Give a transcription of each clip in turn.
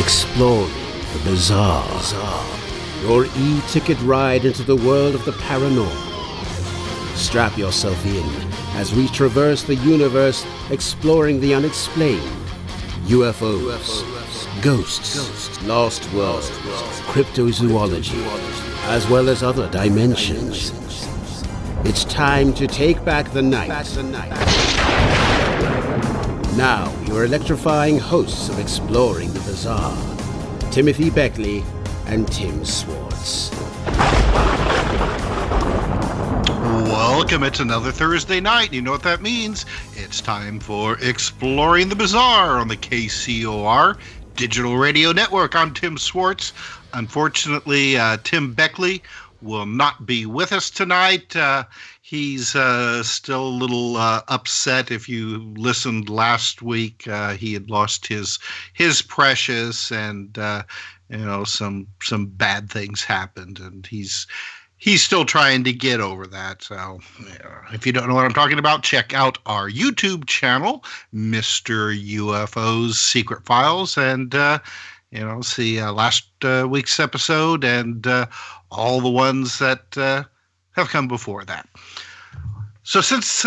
Exploring the bizarre. Your e-ticket ride into the world of the paranormal. Strap yourself in as we traverse the universe exploring the unexplained. UFOs, ghosts, lost worlds, cryptozoology, as well as other dimensions. It's time to take back the night. Now, your electrifying hosts of Exploring the Bizarre, Timothy Beckley and Tim Swartz. Welcome, it's another Thursday night. You know what that means. It's time for Exploring the Bizarre on the KCOR Digital Radio Network. I'm Tim Swartz. Unfortunately, Tim Beckley will not be with us tonight. He's still a little upset. If you listened last week, he had lost his precious, and some bad things happened, and he's still trying to get over that. So if you don't know what I'm talking about, check out our YouTube channel, Mr. UFO's Secret Files, and see last week's episode and all the ones that have come before that. So since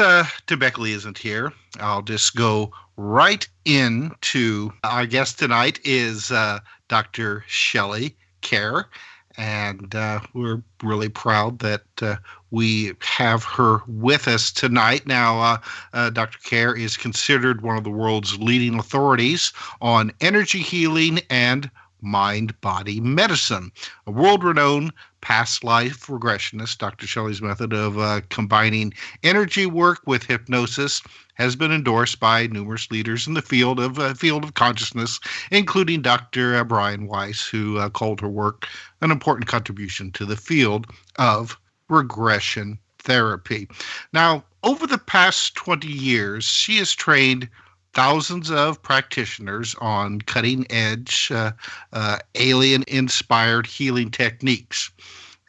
Tim Beckley isn't here, I'll just go right into our guest tonight is Dr. Shelley Kaehr, and we're really proud that we have her with us tonight. Now, Dr. Kaehr is considered one of the world's leading authorities on energy healing and mind-body medicine. A world-renowned past life regressionist, Dr. Shelley's method of combining energy work with hypnosis has been endorsed by numerous leaders in the field of consciousness, including Dr. Brian Weiss, who called her work an important contribution to the field of regression therapy. Now, over the past 20 years, she has trained thousands of practitioners on cutting-edge, alien-inspired healing techniques.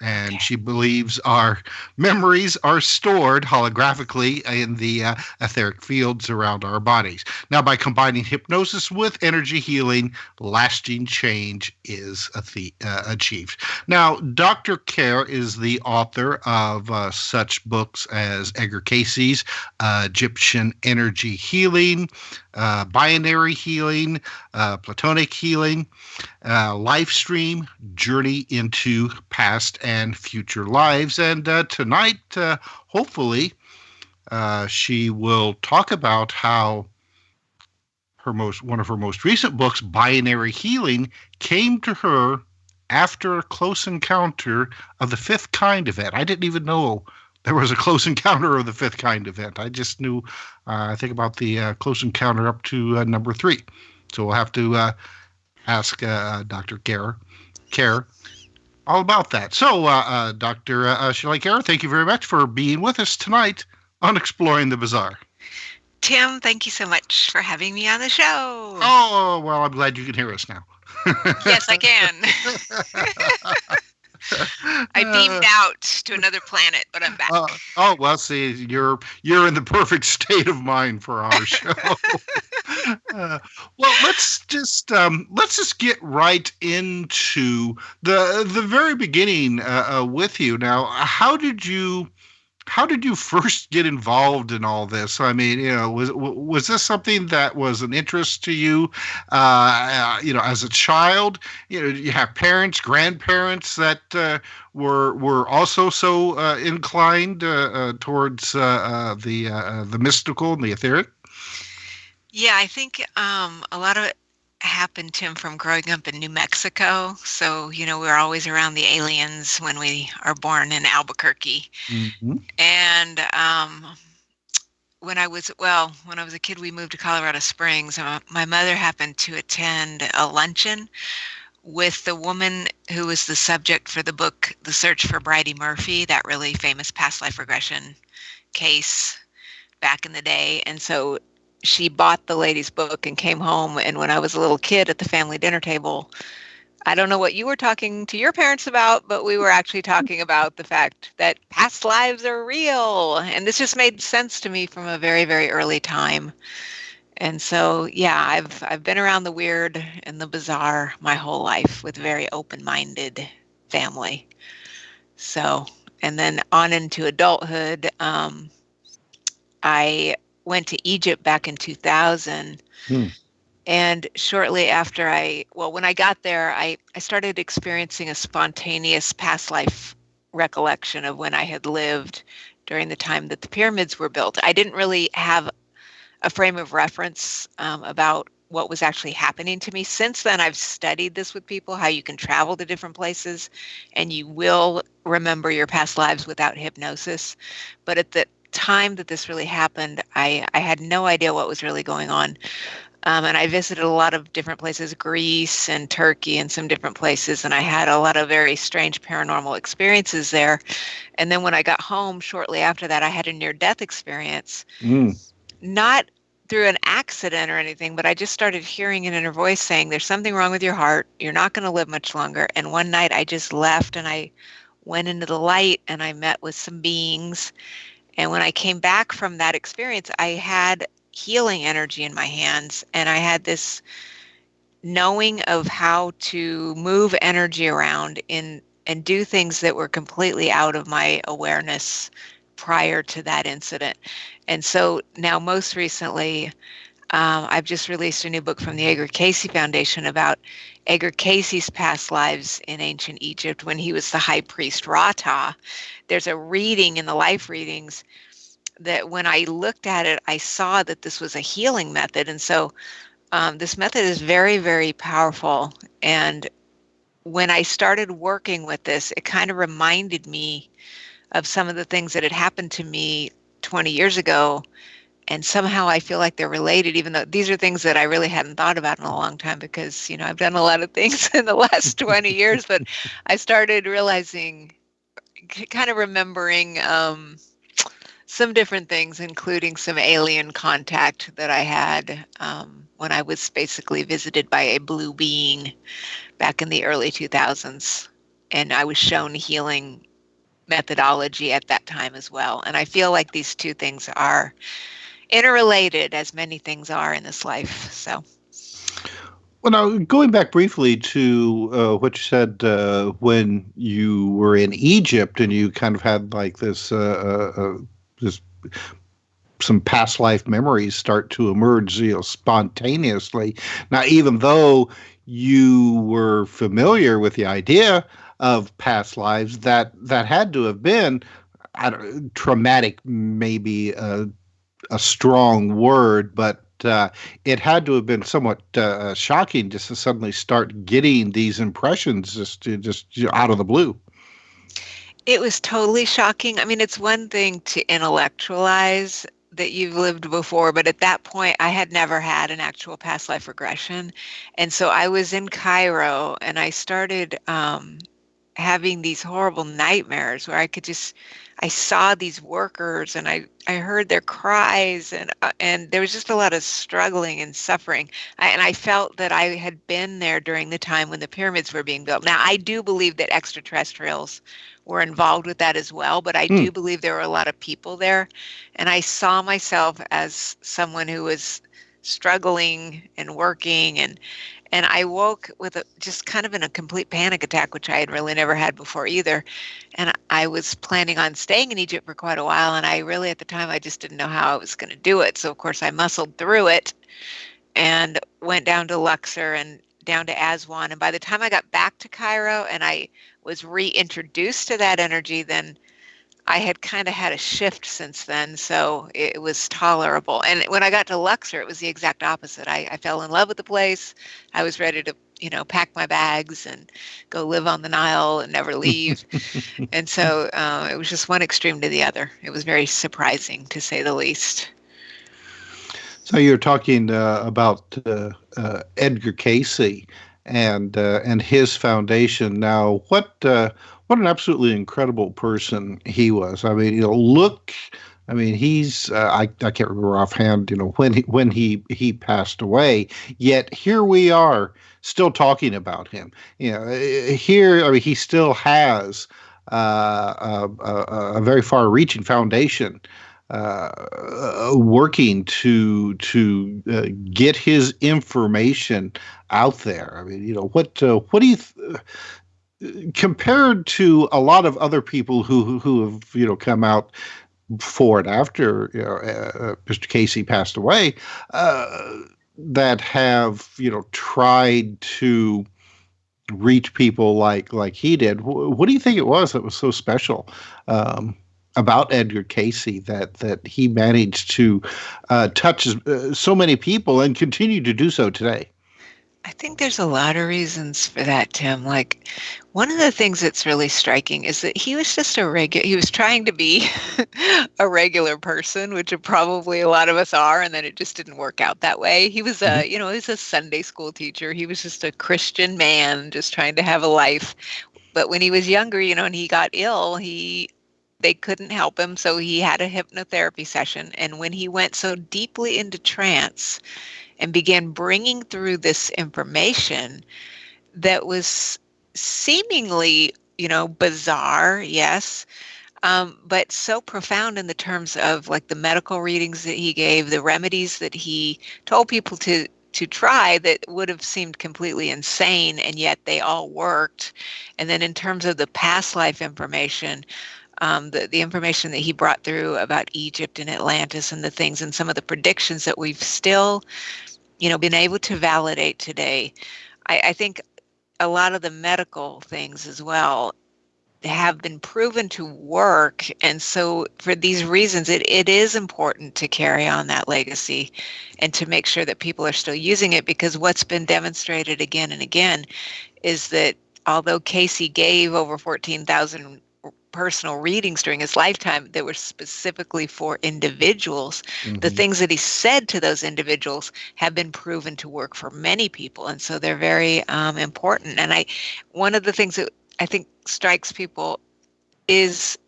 And she believes our memories are stored holographically in the etheric fields around our bodies. Now, by combining hypnosis with energy healing, lasting change is achieved. Now, Dr. Kaehr is the author of such books as Edgar Cayce's Egyptian Energy Healing, Binary Healing, Platonic Healing, Life Stream, Journey into Past and Future Lives. And tonight, hopefully, she will talk about how one of her most recent books, Binary Healing, came to her after a close encounter of the fifth kind event. I didn't even know there was a close encounter of the fifth kind event. I just knew, I think about the close encounter up to number 3. So we'll have to ask Dr. Kaehr all about that. So, Dr. Shelley Kaehr, thank you very much for being with us tonight on Exploring the Bizarre. Tim, thank you so much for having me on the show. Oh, well, I'm glad you can hear us now. Yes, I can. I beamed out to another planet, but I'm back. Well, see, you're in the perfect state of mind for our show. Well, let's just get right into the very beginning with you. Now, how did you first get involved in all this? I mean, was this something that was an interest to you, as a child? You have parents, grandparents that were also so inclined towards the mystical and the etheric? Yeah, I think a lot of it happened, Tim, from growing up in New Mexico. So, we're always around the aliens when we are born in Albuquerque. Mm-hmm. And when I was a kid, we moved to Colorado Springs. My mother happened to attend a luncheon with the woman who was the subject for the book, The Search for Bridie Murphy, that really famous past life regression case back in the day. And so she bought the lady's book and came home. And when I was a little kid at the family dinner table, I don't know what you were talking to your parents about, but we were actually talking about the fact that past lives are real. And this just made sense to me from a very, very early time. And so, yeah, I've been around the weird and the bizarre my whole life with very open-minded family. So, and then on into adulthood, I went to Egypt back in 2000. Hmm. And shortly after when I got there, I started experiencing a spontaneous past life recollection of when I had lived during the time that the pyramids were built. I didn't really have a frame of reference about what was actually happening to me. Since then, I've studied this with people, how you can travel to different places and you will remember your past lives without hypnosis. But at the time that this really happened, I had no idea what was really going on. And I visited a lot of different places, Greece and Turkey and some different places. And I had a lot of very strange paranormal experiences there. And then when I got home shortly after that, I had a near-death experience. Not through an accident or anything, but I just started hearing an inner voice saying, there's something wrong with your heart. You're not going to live much longer. And one night I just left and I went into the light and I met with some beings. And when I came back from that experience, I had healing energy in my hands, and I had this knowing of how to move energy around and do things that were completely out of my awareness prior to that incident. And so now most recently, I've just released a new book from the Edgar Cayce Foundation about Edgar Cayce's past lives in ancient Egypt when he was the high priest Rata. There's a reading in the life readings that when I looked at it, I saw that this was a healing method. And so this method is very, very powerful. And when I started working with this, it kind of reminded me of some of the things that had happened to me 20 years ago. And somehow I feel like they're related, even though these are things that I really hadn't thought about in a long time because, I've done a lot of things in the last 20 years, but I started realizing, kind of remembering some different things, including some alien contact that I had when I was basically visited by a blue being back in the early 2000s. And I was shown healing methodology at that time as well. And I feel like these two things are interrelated, as many things are in this life. So. Well, now, going back briefly to what you said when you were in Egypt and you kind of had like this some past life memories start to emerge, spontaneously. Now, even though you were familiar with the idea of past lives, that had to have been, traumatic, maybe a strong word, but it had to have been somewhat shocking just to suddenly start getting these impressions just out of the blue. It was totally shocking. I mean, it's one thing to intellectualize that you've lived before, but at that point, I had never had an actual past life regression. And so I was in Cairo and I started having these horrible nightmares where I saw these workers and I heard their cries and there was just a lot of struggling and suffering. And I felt that I had been there during the time when the pyramids were being built. Now, I do believe that extraterrestrials were involved with that as well, but I do believe there were a lot of people there. And I saw myself as someone who was struggling and working and I woke with just kind of in a complete panic attack, which I had really never had before either. And I was planning on staying in Egypt for quite a while. And I really, at the time, I just didn't know how I was going to do it. So, of course, I muscled through it and went down to Luxor and down to Aswan. And by the time I got back to Cairo and I was reintroduced to that energy, then I had kind of had a shift since then, so it was tolerable. And when I got to Luxor, it was the exact opposite. I fell in love with the place. I was ready to, pack my bags and go live on the Nile and never leave. And so it was just one extreme to the other. It was very surprising, to say the least. So you're talking about Edgar Cayce and his foundation. Now, what an absolutely incredible person he was. I mean, he's I can't remember offhand, when he passed away. Yet here we are still talking about him. He still has a very far-reaching foundation working to get his information out there. I mean, what do you compared to a lot of other people who have come out before and after Mr. Cayce passed away, that have tried to reach people like he did. What do you think it was that was so special about Edgar Cayce that he managed to touch so many people and continue to do so today? I think there's a lot of reasons for that, Tim. Like, one of the things that's really striking is that he was just he was trying to be a regular person, which probably a lot of us are, and then it just didn't work out that way. He was he was a Sunday school teacher. He was just a Christian man just trying to have a life. But when he was younger, and he got ill, they couldn't help him, so he had a hypnotherapy session. And when he went so deeply into trance and began bringing through this information that was seemingly, bizarre, yes, but so profound in the terms of like the medical readings that he gave, the remedies that he told people to try that would have seemed completely insane, and yet they all worked. And then in terms of the past life information, the information that he brought through about Egypt and Atlantis and the things and some of the predictions that we've still, been able to validate today. I think a lot of the medical things as well have been proven to work. And so for these reasons, it is important to carry on that legacy and to make sure that people are still using it, because what's been demonstrated again and again is that although Cayce gave over 14,000 personal readings during his lifetime that were specifically for individuals, the things that he said to those individuals have been proven to work for many people. And so they're very important. And one of the things that I think strikes people is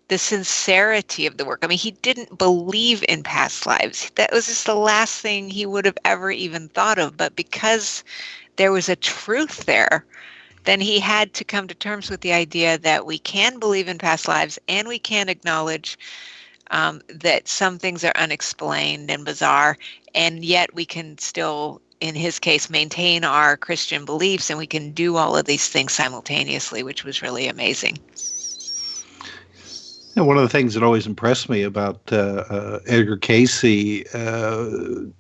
the sincerity of the work. I mean, he didn't believe in past lives. That was just the last thing he would have ever even thought of. But because there was a truth there, then he had to come to terms with the idea that we can believe in past lives and we can acknowledge that some things are unexplained and bizarre, and yet we can still, in his case, maintain our Christian beliefs, and we can do all of these things simultaneously, which was really amazing. And one of the things that always impressed me about Edgar Cayce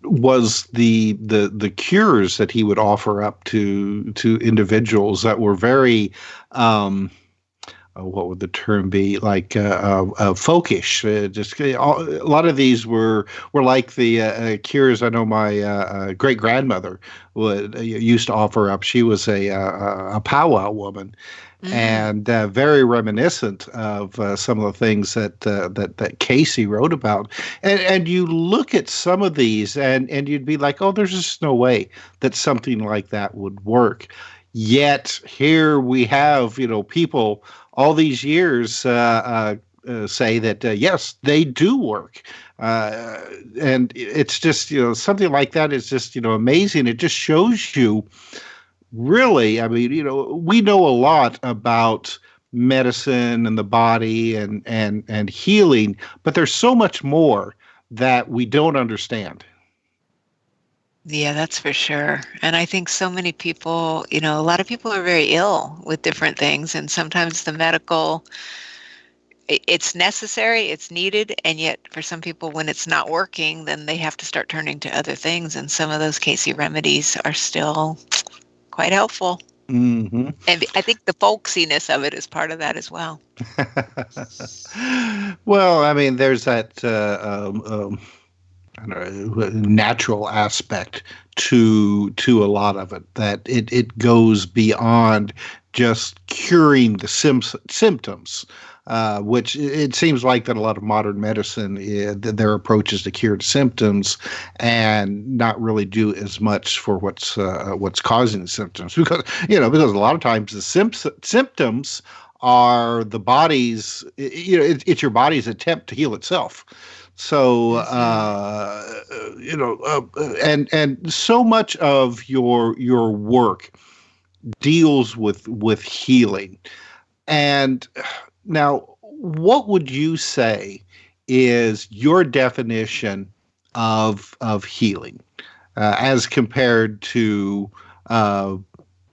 was the cures that he would offer up to individuals that were very, what would the term be, like folkish. A lot of these were like the cures I know my great grandmother used to offer up. She was a powwow woman. And very reminiscent of some of the things that Cayce wrote about. And you look at some of these and you'd be like, oh, there's just no way that something like that would work. Yet here we have, people all these years say that, yes, they do work. And it's just, something like that is just, amazing. It just shows you, really, I mean, we know a lot about medicine and the body and healing, but there's so much more that we don't understand. Yeah, that's for sure. And I think so many people, a lot of people are very ill with different things, and sometimes the medical, it's necessary, it's needed, and yet for some people, when it's not working, then they have to start turning to other things, and some of those Cayce remedies are still quite helpful. Mm-hmm. And I think the folksiness of it is part of that as well. Well, I mean, there's that I don't know, natural aspect to a lot of it, that it goes beyond just curing the symptoms. Which it seems like that a lot of modern medicine, their approach is to cure the symptoms and not really do as much for what's causing the symptoms, because a lot of times the symptoms are the body's, it's your body's attempt to heal itself. So and so much of your work deals with healing. And now, what would you say is your definition of healing, as compared to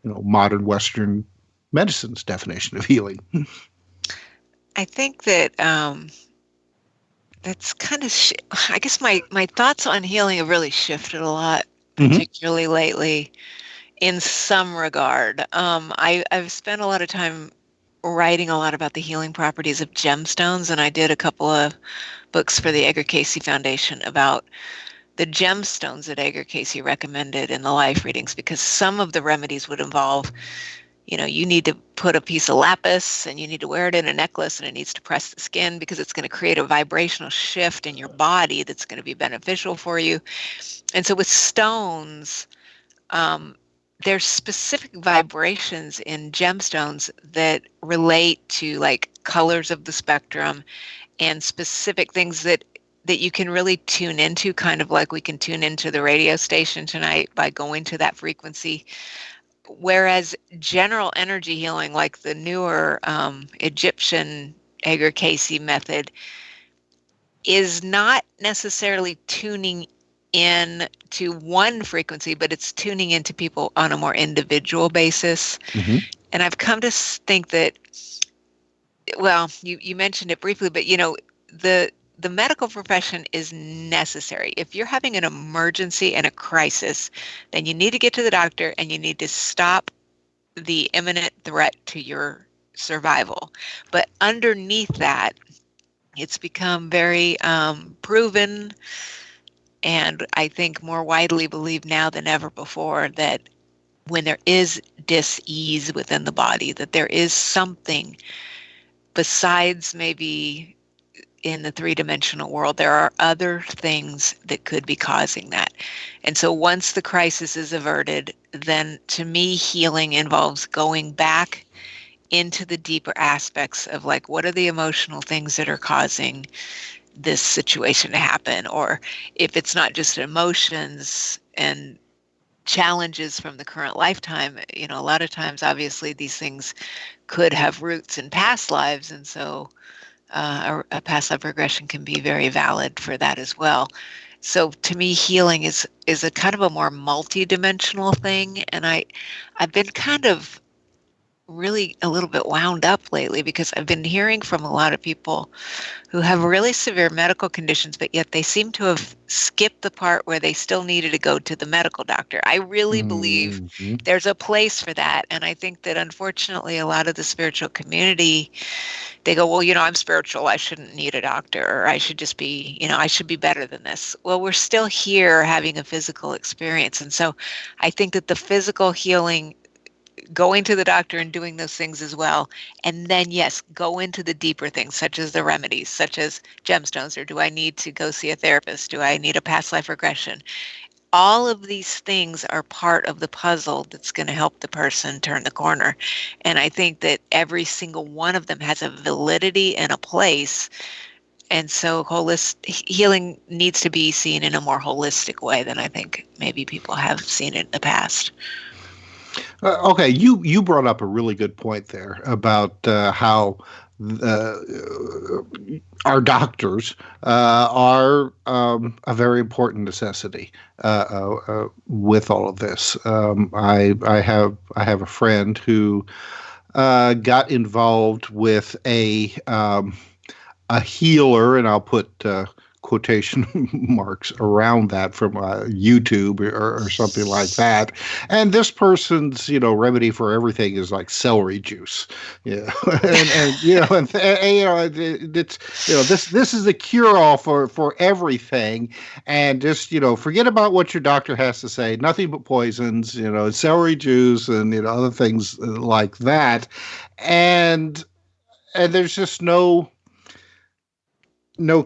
modern Western medicine's definition of healing? I think that that's kind of, I guess my thoughts on healing have really shifted a lot, particularly lately, in some regard. I've spent a lot of time writing a lot about the healing properties of gemstones, and I did a couple of books for the Edgar Cayce Foundation about the gemstones that Edgar Cayce recommended in the life readings, because some of the remedies would involve, you need to put a piece of lapis and you need to wear it in a necklace, and it needs to press the skin because it's going to create a vibrational shift in your body that's going to be beneficial for you. And so with stones, there's specific vibrations in gemstones that relate to like colors of the spectrum and specific things that you can really tune into, kind of like we can tune into the radio station tonight by going to that frequency. Whereas general energy healing, like the newer Egyptian Edgar Cayce method, is not necessarily tuning in to one frequency, but it's tuning into people on a more individual basis. And I've come to think that, well, you mentioned it briefly, but the medical profession is necessary. If you're having an emergency and a crisis, then you need to get to the doctor and you need to stop the imminent threat to your survival. But underneath that, it's become very proven, and I think more widely believed now than ever before, that when there is dis-ease within the body, that there is something besides maybe in the three-dimensional world, there are other things that could be causing that. And so once the crisis is averted, then to me, healing involves going back into the deeper aspects of like, what are the emotional things that are causing this situation to happen? Or if it's not just emotions and challenges from the current lifetime, a lot of times, obviously, these things could have roots in past lives. And so a past life regression can be very valid for that as well. So to me, healing is a kind of a more multi-dimensional thing. And I've been kind of really a little bit wound up lately, because I've been hearing from a lot of people who have really severe medical conditions, but yet they seem to have skipped the part where they still needed to go to the medical doctor. I really believe there's a place for that. And I think that unfortunately, a lot of the spiritual community, they go, well, I'm spiritual, I shouldn't need a doctor, or I should just be, I should be better than this. Well, we're still here having a physical experience. And so I think that the physical healing, going to the doctor and doing those things as well. And then, yes, go into the deeper things, such as the remedies, such as gemstones, or do I need to go see a therapist? Do I need a past life regression? All of these things are part of the puzzle that's going to help the person turn the corner. And I think that every single one of them has a validity and a place. And so healing needs to be seen in a more holistic way than I think maybe people have seen it in the past. Okay, you brought up a really good point there about how our doctors are a very important necessity with all of this. I have a friend who got involved with a healer, and I'll put quotation marks around that, from YouTube or something like that. And this person's, remedy for everything is like celery juice. Yeah. This is the cure all for everything. And just, forget about what your doctor has to say, nothing but poisons, celery juice and, other things like that. And there's just no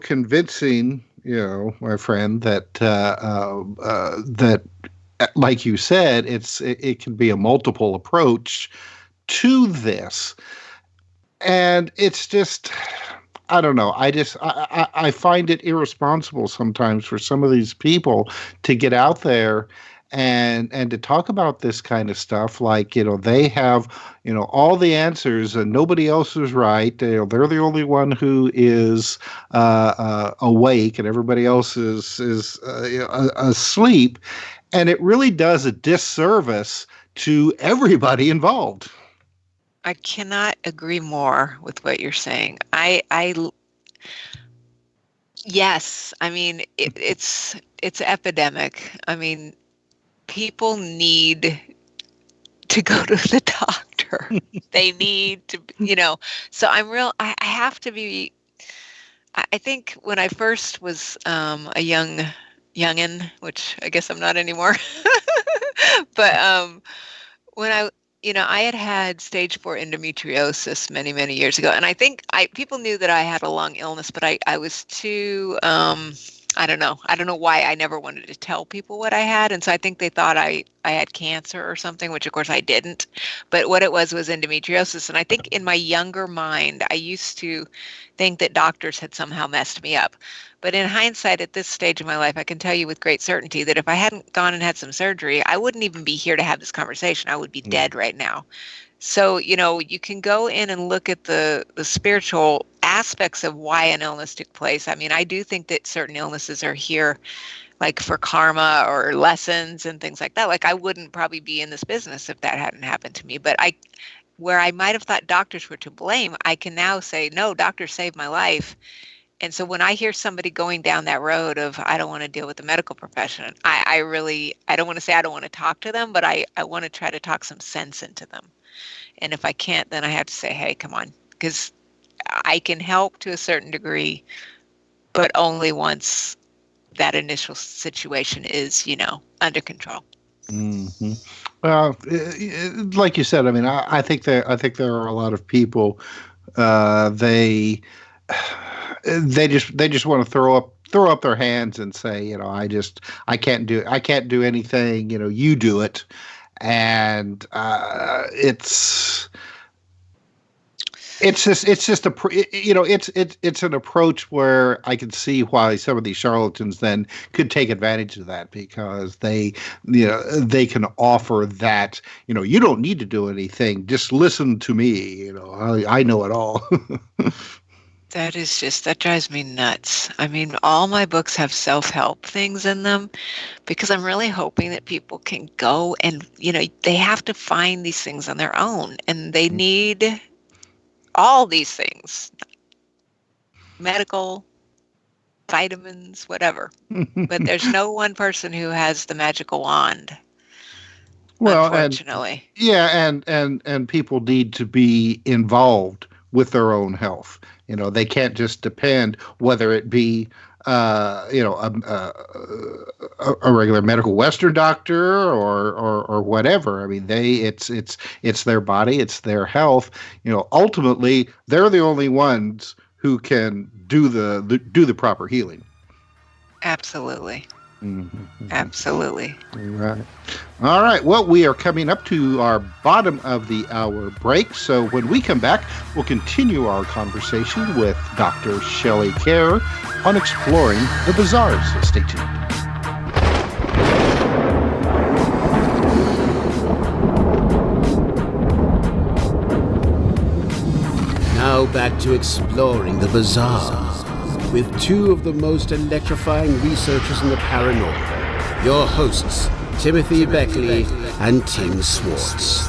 convincing, my friend, that that, like you said, it can be a multiple approach to this, and it's just, I don't know. I find it irresponsible sometimes for some of these people to get out there and to talk about this kind of stuff, like, they have, all the answers and nobody else is right. They're the only one who is awake, and everybody else is asleep, and it really does a disservice to everybody involved. I cannot agree more with what you're saying. Yes, I mean it's epidemic. I mean, people need to go to the doctor. They need to, So I have to be. I think when I first was a youngin, which I guess I'm not anymore, but when I had stage 4 endometriosis many, many years ago. And I think people knew that I had a lung illness, but I was too, I don't know. I don't know why I never wanted to tell people what I had. And so I think they thought I had cancer or something, which of course I didn't. But what it was endometriosis. And I think in my younger mind, I used to think that doctors had somehow messed me up. But in hindsight, at this stage of my life, I can tell you with great certainty that if I hadn't gone and had some surgery, I wouldn't even be here to have this conversation. I would be dead right now. So, you can go in and look at the spiritual aspects of why an illness took place. I mean, I do think that certain illnesses are here like for karma or lessons and things like that. Like I wouldn't probably be in this business if that hadn't happened to me. But where I might have thought doctors were to blame, I can now say, no, doctors saved my life. And so when I hear somebody going down that road of, I don't want to deal with the medical profession, I don't want to say I don't want to talk to them, but I want to try to talk some sense into them. And if I can't, then I have to say, hey, come on, because I can help to a certain degree, but only once that initial situation is, under control. Mm-hmm. Well, like you said, I mean, I think there are a lot of people, they just want to throw up their hands and say, I can't do anything, you do it. And it's an approach where I can see why some of these charlatans then could take advantage of that, because they can offer that, you don't need to do anything, just listen to me, I know it all. That drives me nuts. I mean, all my books have self-help things in them because I'm really hoping that people can go and, they have to find these things on their own, and they need all these things, medical, vitamins, whatever. But there's no one person who has the magical wand. Well, unfortunately. And people need to be involved with their own health. They can't just depend, whether it be a regular medical Western doctor or whatever. I mean, it's their body, it's their health. Ultimately, they're the only ones who can do the proper healing. Absolutely. Mm-hmm. Absolutely. All right. Well, we are coming up to our bottom of the hour break. So when we come back, we'll continue our conversation with Dr. Shelley Kaehr on exploring the bizarre. So stay tuned. Now back to exploring the bizarre with two of the most electrifying researchers in the paranormal, your hosts, Timothy Beckley and Tim Swartz.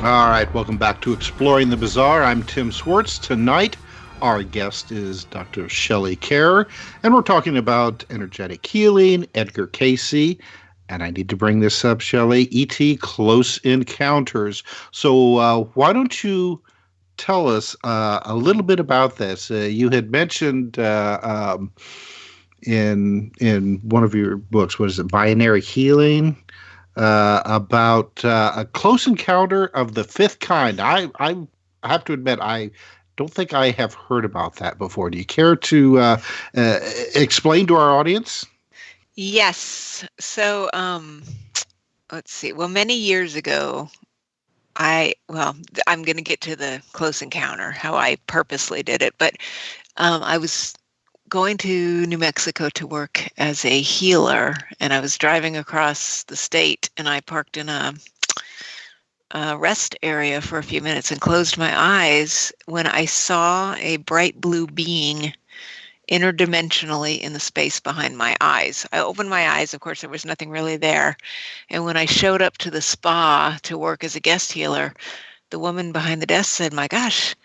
All right, welcome back to Exploring the Bizarre. I'm Tim Swartz. Tonight, our guest is Dr. Shelley Kaehr, and we're talking about energetic healing, Edgar Cayce, and I need to bring this up, Shelley, E.T. Close Encounters. So why don't you tell us a little bit about this? You had mentioned in one of your books, what is it, Binary Healing, about a close encounter of the fifth kind. I have to admit, I don't think I have heard about that before. Do you care to explain to our audience? Yes. So let's see. Well, many years ago, I'm going to get to the close encounter, how I purposely did it, but I was going to New Mexico to work as a healer, and I was driving across the state, and I parked in a rest area for a few minutes and closed my eyes when I saw a bright blue being interdimensionally in the space behind my eyes. I opened my eyes. Of course, there was nothing really there. And when I showed up to the spa to work as a guest healer, the woman behind the desk said, "My gosh."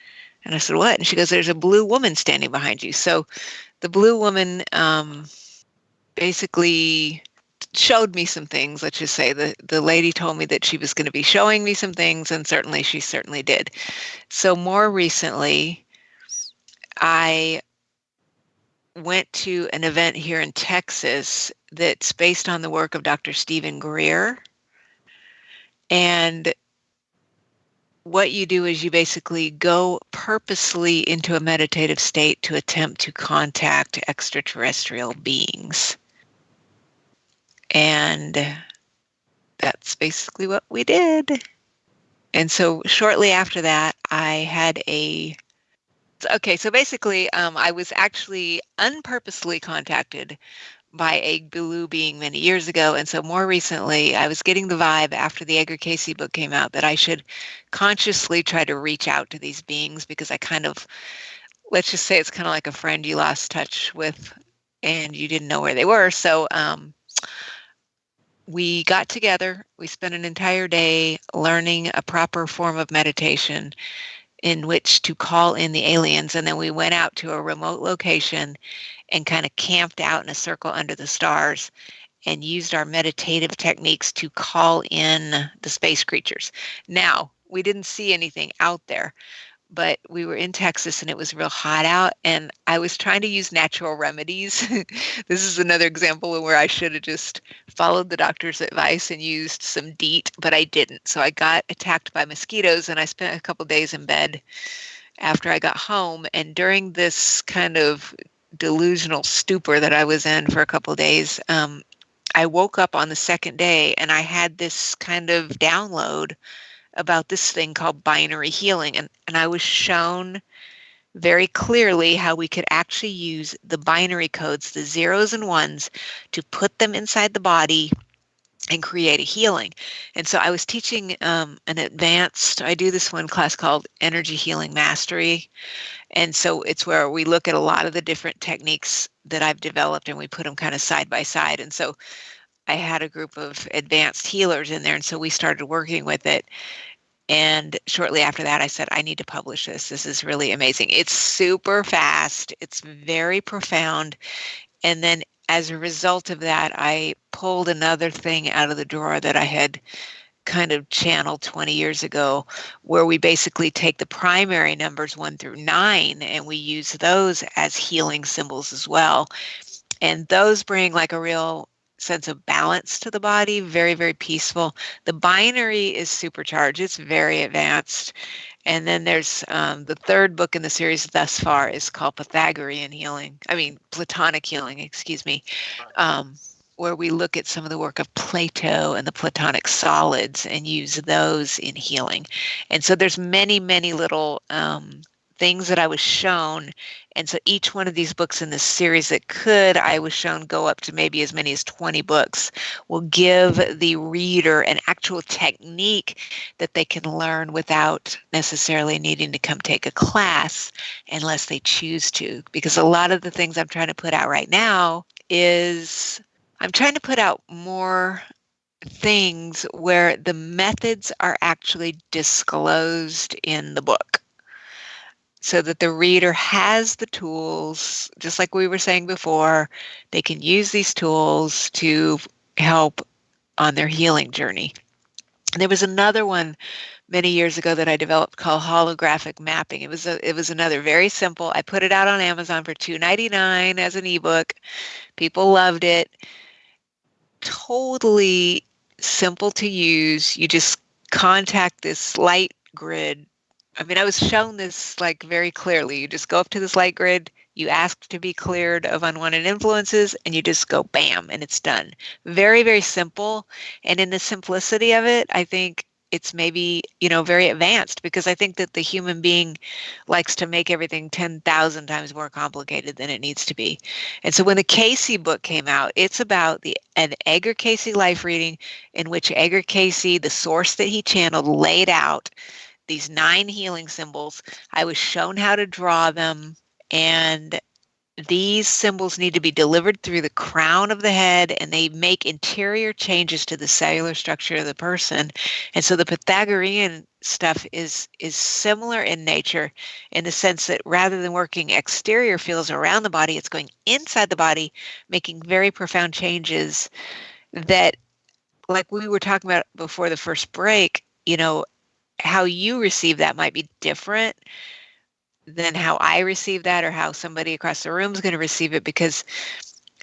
And I said, "What?" And she goes, "There's a blue woman standing behind you." So the blue woman basically showed me some things. Let's just say the lady told me that she was going to be showing me some things, and she certainly did. So more recently, I went to an event here in Texas that's based on the work of Dr. Stephen Greer. And what you do is you basically go purposely into a meditative state to attempt to contact extraterrestrial beings. And that's basically what we did. And so shortly after that, I had so basically, I was actually unpurposely contacted by a blue being many years ago. And so more recently, I was getting the vibe after the Edgar Cayce book came out that I should consciously try to reach out to these beings, because I kind of, let's just say it's kind of like a friend you lost touch with and you didn't know where they were. So we got together, we spent an entire day learning a proper form of meditation in which to call in the aliens. And then we went out to a remote location and kind of camped out in a circle under the stars and used our meditative techniques to call in the space creatures. Now, we didn't see anything out there, but we were in Texas and it was real hot out, and I was trying to use natural remedies. This is another example where I should have just followed the doctor's advice and used some DEET, but I didn't. So I got attacked by mosquitoes, and I spent a couple days in bed after I got home. And during this kind of delusional stupor that I was in for a couple of days, I woke up on the second day and I had this kind of download about this thing called binary healing. And I was shown very clearly how we could actually use the binary codes, the zeros and ones, to put them inside the body and create a healing. And so I was teaching I do this one class called Energy Healing Mastery. And so it's where we look at a lot of the different techniques that I've developed and we put them kind of side by side. And so I had a group of advanced healers in there. And so we started working with it. And shortly after that, I said, I need to publish this. This is really amazing. It's super fast. It's very profound. And then as a result of that, I pulled another thing out of the drawer that I had kind of channeled 20 years ago, where we basically take the primary numbers 1 through 9, and we use those as healing symbols as well. And those bring like a real sense of balance to the body, very, very peaceful. The binary is supercharged. It's very advanced. And then there's the third book in the series thus far is called Platonic Healing, where we look at some of the work of Plato and the Platonic solids and use those in healing. And so there's many, many little things that I was shown. And so each one of these books in this series I was shown go up to maybe as many as 20 books, will give the reader an actual technique that they can learn without necessarily needing to come take a class unless they choose to. Because a lot of the things I'm trying to put out right now is I'm trying to put out more things where the methods are actually disclosed in the book, so that the reader has the tools, just like we were saying before. They can use these tools to help on their healing journey. And there was another one many years ago that I developed called holographic mapping. It was another very simple. I put it out on Amazon for $2.99 as an ebook. People loved it. Totally simple to use. You just contact this light grid. I mean, I was shown this like very clearly. You just go up to this light grid, you ask to be cleared of unwanted influences, and you just go bam, and it's done. Very, very simple. And in the simplicity of it, I think it's maybe, you know, very advanced, because I think that the human being likes to make everything 10,000 times more complicated than it needs to be. And so when the Cayce book came out, it's about an Edgar Cayce life reading in which Edgar Cayce, the source that he channeled, laid out these 9 healing symbols. I was shown how to draw them, and these symbols need to be delivered through the crown of the head, and they make interior changes to the cellular structure of the person. And so the Pythagorean stuff is similar in nature, in the sense that rather than working exterior fields around the body, it's going inside the body, making very profound changes that, like we were talking about before the first break, you know, how you receive that might be different than how I receive that, or how somebody across the room is going to receive it, because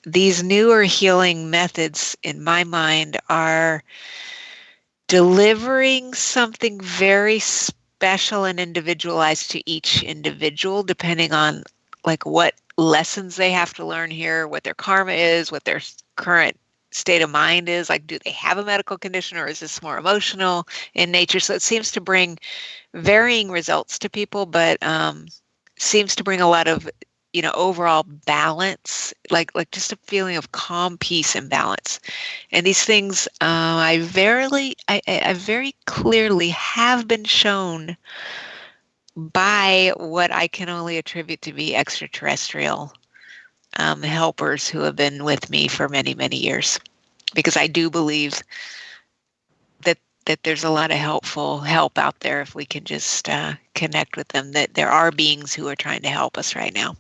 these newer healing methods, in my mind, are delivering something very special and individualized to each individual, depending on like what lessons they have to learn here, what their karma is, what their current state of mind is. Like, do they have a medical condition, or is this more emotional in nature? So it seems to bring varying results to people, but seems to bring a lot of, you know, overall balance, like just a feeling of calm, peace, and balance. And these things, I very clearly have been shown by what I can only attribute to be extraterrestrial helpers who have been with me for many, many years, because I do believe that there's a lot of help out there if we can just connect with them, that there are beings who are trying to help us right now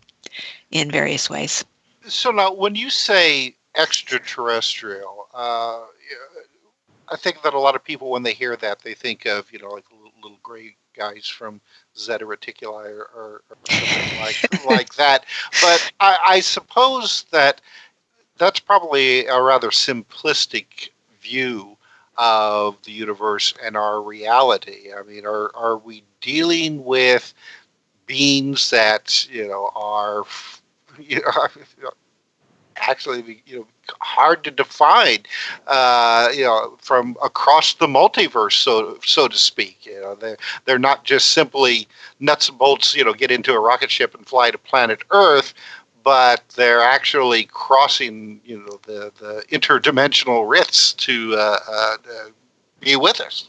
in various ways. So now, when you say extraterrestrial, I think that a lot of people, when they hear that, they think of, you know, like little gray guys from Zeta Reticuli or something like that. But I suppose that that's probably a rather simplistic view of the universe and our reality. I mean, are we dealing with beings that, you know, are, you know, actually, you know, hard to define, you know, from across the multiverse, so to speak? You know, they're not just simply nuts and bolts, you know, get into a rocket ship and fly to planet Earth, but they're actually crossing, you know, the interdimensional rifts to be with us.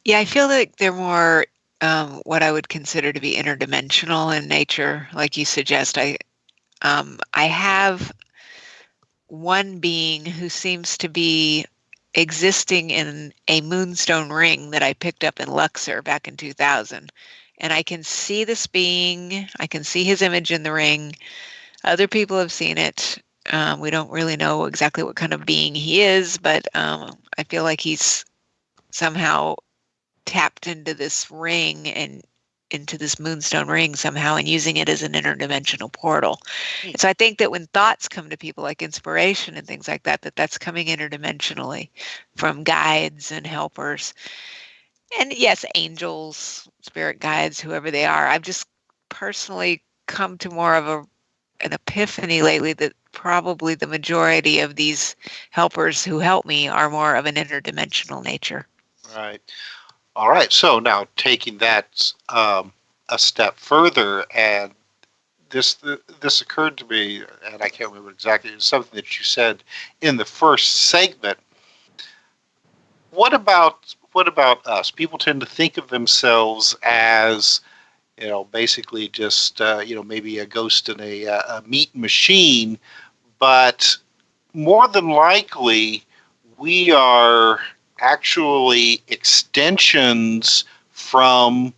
Yeah, I feel like they're more what I would consider to be interdimensional in nature, like you suggest. I have one being who seems to be existing in a moonstone ring that I picked up in Luxor back in 2000. And I can see this being, I can see his image in the ring. Other people have seen it. We don't really know exactly what kind of being he is, but I feel like he's somehow tapped into this ring and into this moonstone ring somehow, and using it as an interdimensional portal. And so I think that when thoughts come to people, like inspiration and things like that, that's coming interdimensionally from guides and helpers. And yes, angels, spirit guides, whoever they are. I've just personally come to more of an epiphany lately that probably the majority of these helpers who help me are more of an interdimensional nature. Right. All right. So now, taking that a step further, and this occurred to me, and I can't remember exactly. It was something that you said in the first segment. What about us? People tend to think of themselves as, you know, basically just, you know, maybe a ghost in a meat machine, but more than likely we are actually extensions from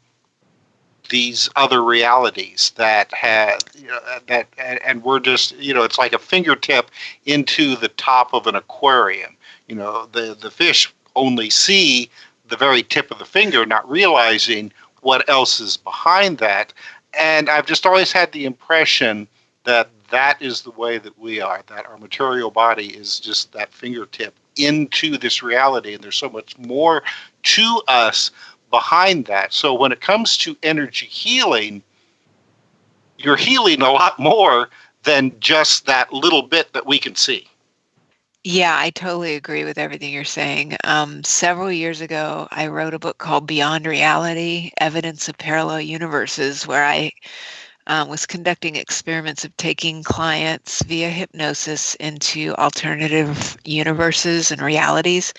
these other realities that have, you know, that, and we're just, you know, it's like a fingertip into the top of an aquarium. You know, the fish only see the very tip of the finger, not realizing what else is behind that. And I've just always had the impression that that is the way that we are, that our material body is just that fingertip into this reality, and there's so much more to us behind that. So when it comes to energy healing, you're healing a lot more than just that little bit that we can see. Yeah, I totally agree with everything you're saying. Several years ago, I wrote a book called Beyond Reality: Evidence of Parallel Universes, where I was conducting experiments of taking clients via hypnosis into alternative universes and realities.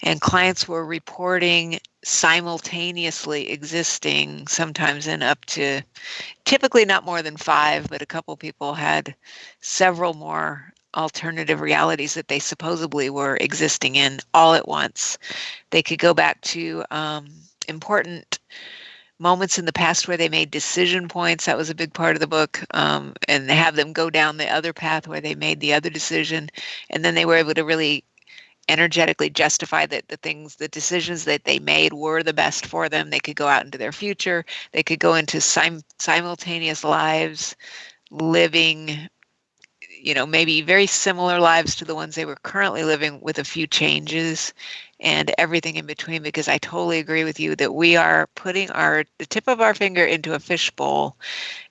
And clients were reporting simultaneously existing, sometimes in up to, typically not more than five, but a couple people had several more alternative realities that they supposedly were existing in all at once. They could go back to important moments in the past where they made decision points. That was a big part of the book, and have them go down the other path where they made the other decision. And then they were able to really energetically justify that the decisions that they made were the best for them. They could go out into their future. They could go into simultaneous lives, living, maybe very similar lives to the ones they were currently living, with a few changes and everything in between. Because I totally agree with you that we are putting the tip of our finger into a fishbowl.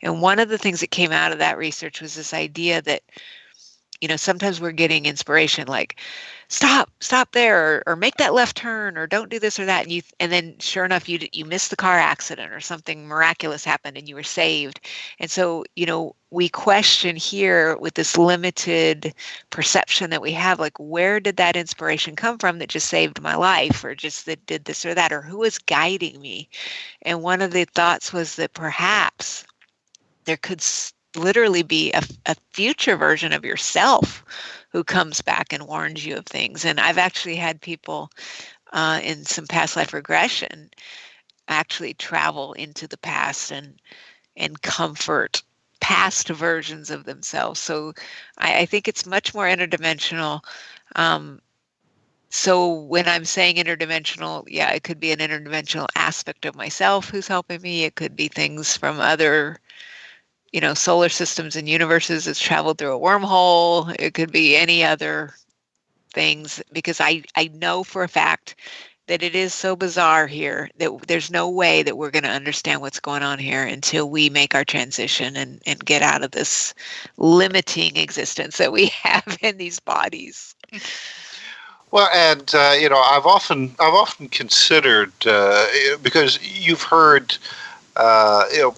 And one of the things that came out of that research was this idea that, sometimes we're getting inspiration, like, stop there, or make that left turn, or don't do this or that. And then sure enough, you missed the car accident, or something miraculous happened and you were saved. And so, we question here, with this limited perception that we have, like, where did that inspiration come from that just saved my life, or just that did this or that, or who was guiding me? And one of the thoughts was that perhaps there could literally be a future version of yourself who comes back and warns you of things. And I've actually had people in some past life regression actually travel into the past and comfort past versions of themselves. So I think it's much more interdimensional. So when I'm saying interdimensional, yeah, it could be an interdimensional aspect of myself who's helping me. It could be things from other solar systems and universes that's traveled through a wormhole. It could be any other things, because I know for a fact that it is so bizarre here that there's no way that we're going to understand what's going on here until we make our transition and get out of this limiting existence that we have in these bodies. Well, and I've often considered, because you've heard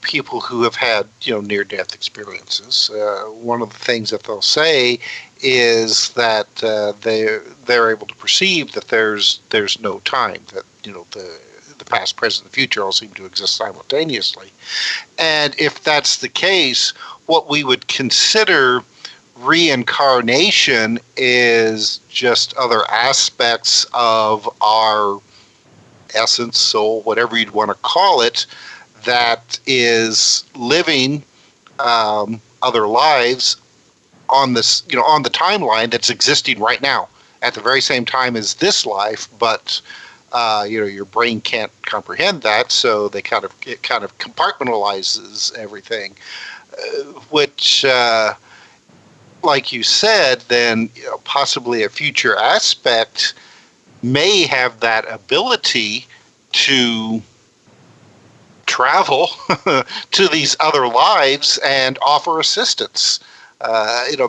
people who have had near-death experiences. One of the things that they'll say is that they're able to perceive that there's no time, that the past, present, and the future all seem to exist simultaneously. And if that's the case, what we would consider reincarnation is just other aspects of our essence, soul, whatever you'd want to call it, that is living other lives on this, on the timeline that's existing right now at the very same time as this life. But your brain can't comprehend that, so it kind of compartmentalizes everything, which, like you said, then possibly a future aspect may have that ability to travel to these other lives and offer assistance.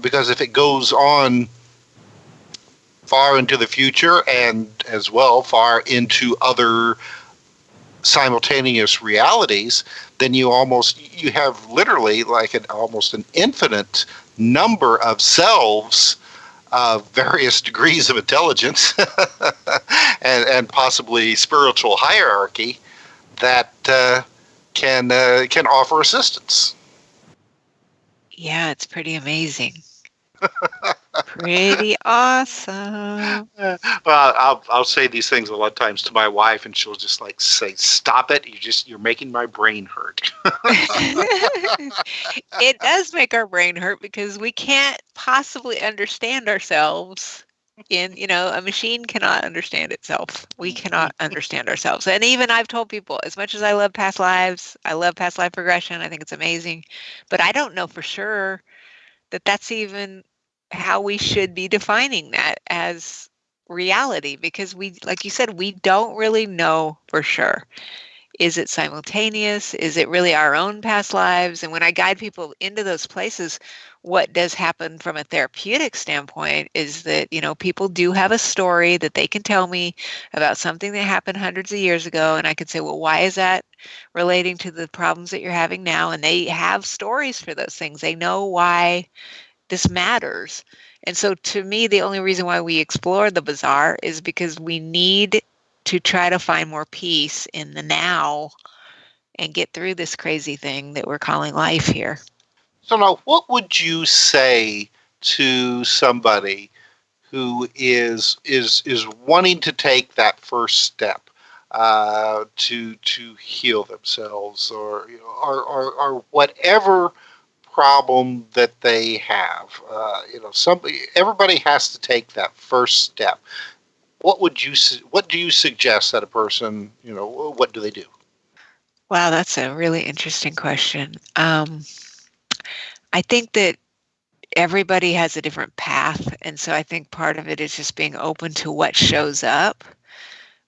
Because if it goes on far into the future, and as well far into other simultaneous realities, then you have literally like almost an infinite number of selves of various degrees of intelligence and possibly spiritual hierarchy that can offer assistance. Yeah, it's pretty amazing. Pretty awesome. Well, I'll say these things a lot of times to my wife, and she'll just like say, "Stop it! You're making my brain hurt." It does make our brain hurt, because we can't possibly understand ourselves. A machine cannot understand itself. We cannot understand ourselves. And even I've told people, as much as I love past lives, I love past life regression, I think it's amazing, but I don't know for sure that that's even how we should be defining that as reality, because we, like you said, we don't really know for sure. Is it simultaneous? Is it really our own past lives? And when I guide people into those places, what does happen from a therapeutic standpoint is that, people do have a story that they can tell me about something that happened hundreds of years ago. And I can say, well, why is that relating to the problems that you're having now? And they have stories for those things. They know why this matters. And so to me, the only reason why we explore the bizarre is because we need to try to find more peace in the now and get through this crazy thing that we're calling life here. So now, what would you say to somebody who is wanting to take that first step to heal themselves, or or whatever problem that they have? Everybody has to take that first step. What do you suggest that a person, what do they do? Wow, that's a really interesting question. I think that everybody has a different path. And so I think part of it is just being open to what shows up.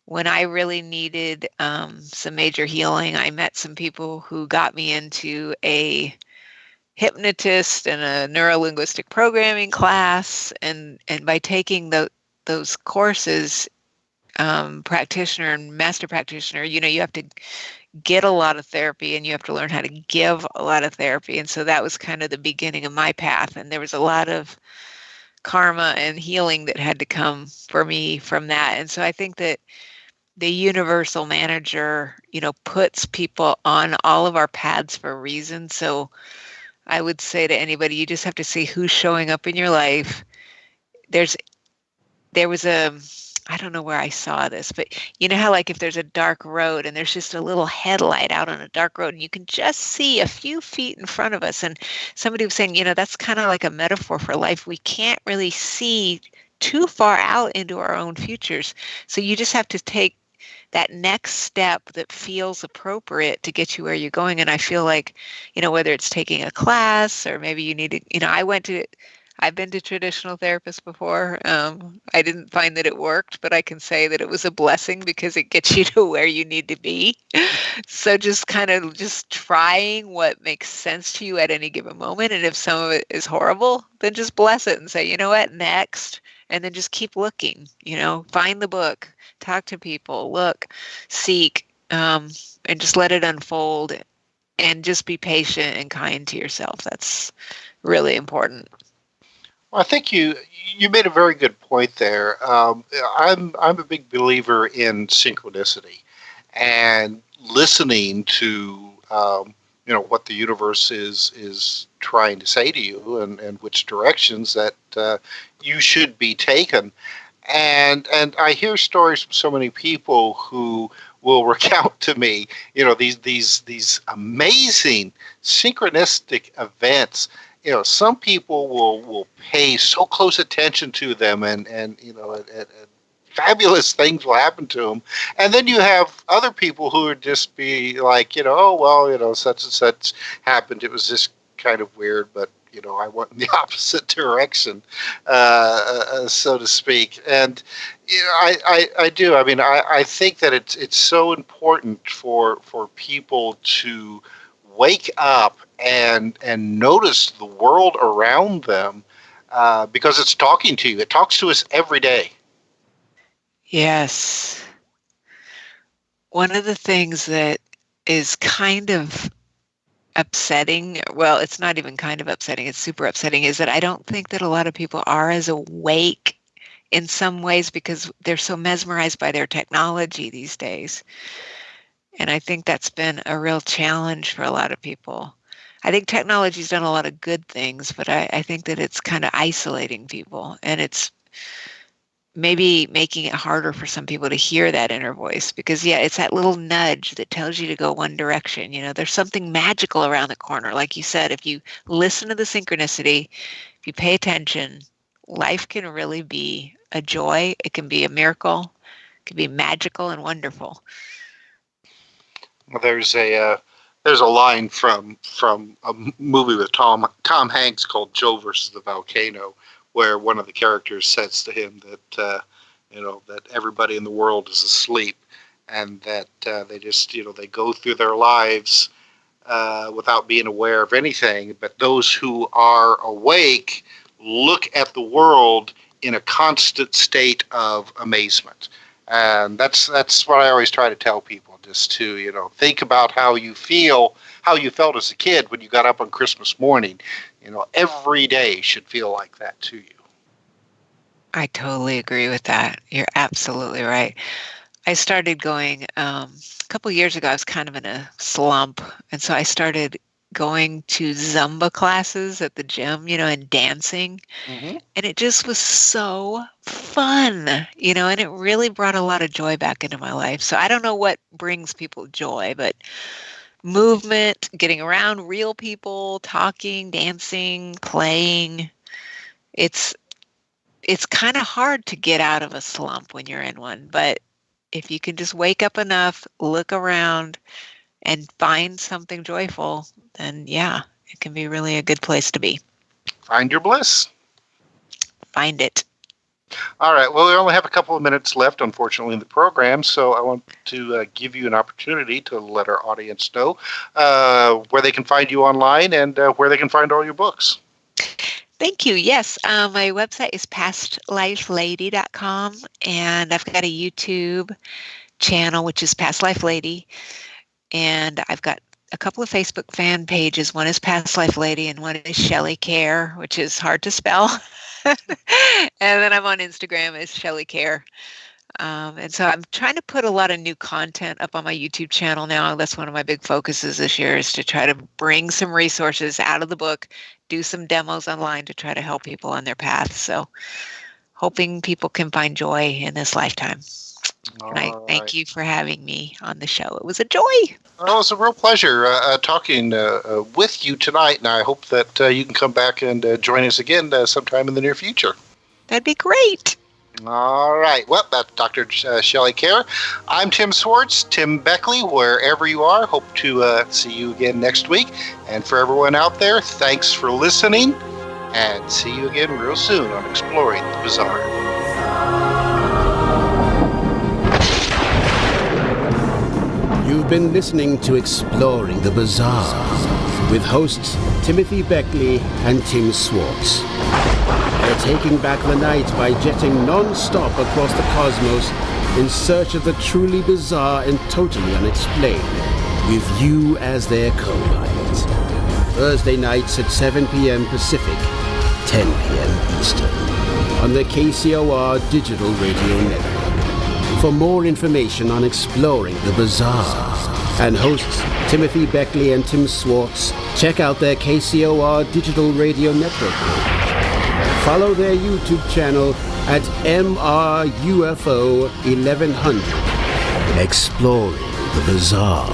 When I really needed some major healing, I met some people who got me into a hypnotist and a neurolinguistic programming class. And by taking those courses, practitioner and master practitioner, you have to get a lot of therapy and you have to learn how to give a lot of therapy. And so that was kind of the beginning of my path. And there was a lot of karma and healing that had to come for me from that. And so I think that the universal manager, puts people on all of our paths for a reason. So I would say to anybody, you just have to see who's showing up in your life. There was I don't know where I saw this, but you know how, like, if there's a dark road and there's just a little headlight out on a dark road and you can just see a few feet in front of us. And somebody was saying, that's kind of like a metaphor for life. We can't really see too far out into our own futures. So you just have to take that next step that feels appropriate to get you where you're going. And I feel like, whether it's taking a class or maybe you need to, I've been to traditional therapists before. I didn't find that it worked, but I can say that it was a blessing because it gets you to where you need to be. So just kind of just trying what makes sense to you at any given moment. And if some of it is horrible, then just bless it and say, you know what, next. And then just keep looking, find the book, talk to people, look, seek, and just let it unfold and just be patient and kind to yourself. That's really important. Well, I think you made a very good point there. I'm a big believer in synchronicity and listening to what the universe is trying to say to you, and which directions that you should be taken. And I hear stories from so many people who will recount to me, these amazing synchronistic events. Some people will pay so close attention to them, and fabulous things will happen to them. And then you have other people who would just be like, oh, well, such and such happened. It was just kind of weird, but, I went in the opposite direction, so to speak. And, I do. I mean, I think that it's so important for people to wake up and notice the world around them, because it's talking to you. It talks to us every day. Yes. One of the things that is kind of upsetting, well, it's not even kind of upsetting, it's super upsetting, is that I don't think that a lot of people are as awake in some ways because they're so mesmerized by their technology these days. And I think that's been a real challenge for a lot of people. I think technology's done a lot of good things, but I think that it's kind of isolating people, and it's maybe making it harder for some people to hear that inner voice because, yeah, it's that little nudge that tells you to go one direction. There's something magical around the corner. Like you said, if you listen to the synchronicity, if you pay attention, life can really be a joy. It can be a miracle. It can be magical and wonderful. Well, there's a line from a movie with Tom Hanks called Joe versus the Volcano, where one of the characters says to him that that everybody in the world is asleep, and that they just, they go through their lives without being aware of anything. But those who are awake look at the world in a constant state of amazement. And that's what I always try to tell people, just to, think about how you felt as a kid when you got up on Christmas morning. Every day should feel like that to you. I totally agree with that. You're absolutely right. I started going a couple years ago. I was kind of in a slump, and so I started going to Zumba classes at the gym, and dancing. Mm-hmm. And it just was so fun, and it really brought a lot of joy back into my life. So I don't know what brings people joy, but movement, getting around real people, talking, dancing, playing. It's kind of hard to get out of a slump when you're in one, but if you can just wake up enough, look around, and find something joyful, then yeah, it can be really a good place to be. Find your bliss. Find it. All right. Well, we only have a couple of minutes left, unfortunately, in the program, so I want to give you an opportunity to let our audience know where they can find you online and where they can find all your books. Thank you. Yes, my website is pastlifelady.com, and I've got a YouTube channel, which is Past Life Lady, and I've got a couple of Facebook fan pages. One is Past Life Lady, and one is Shelley Kaehr, which is hard to spell. And then I'm on Instagram as Shelley Kaehr. And so I'm trying to put a lot of new content up on my YouTube channel now. That's one of my big focuses this year, is to try to bring some resources out of the book, do some demos online to try to help people on their path. So hoping people can find joy in this lifetime. And I thank you for having me on the show. It was a joy. Well, it's a real pleasure talking with you tonight, and I hope that you can come back and join us again sometime in the near future. That'd be great. All right. Well, that's Dr. Shelley Kaehr. I'm Tim Swartz, Tim Beckley, wherever you are. Hope to see you again next week. And for everyone out there, thanks for listening, and see you again real soon on Exploring the Bizarre. You've been listening to Exploring the Bizarre with hosts Timothy Beckley and Tim Swartz. They're taking back the night by jetting non-stop across the cosmos in search of the truly bizarre and totally unexplained, with you as their co-pilot. Thursday nights at 7 p.m. Pacific, 10 p.m. Eastern, on the KCOR Digital Radio Network. For more information on Exploring the Bizarre and hosts Timothy Beckley and Tim Swartz, check out their KCOR Digital Radio Network page. Follow their YouTube channel at MRUFO 1100. Exploring the Bizarre.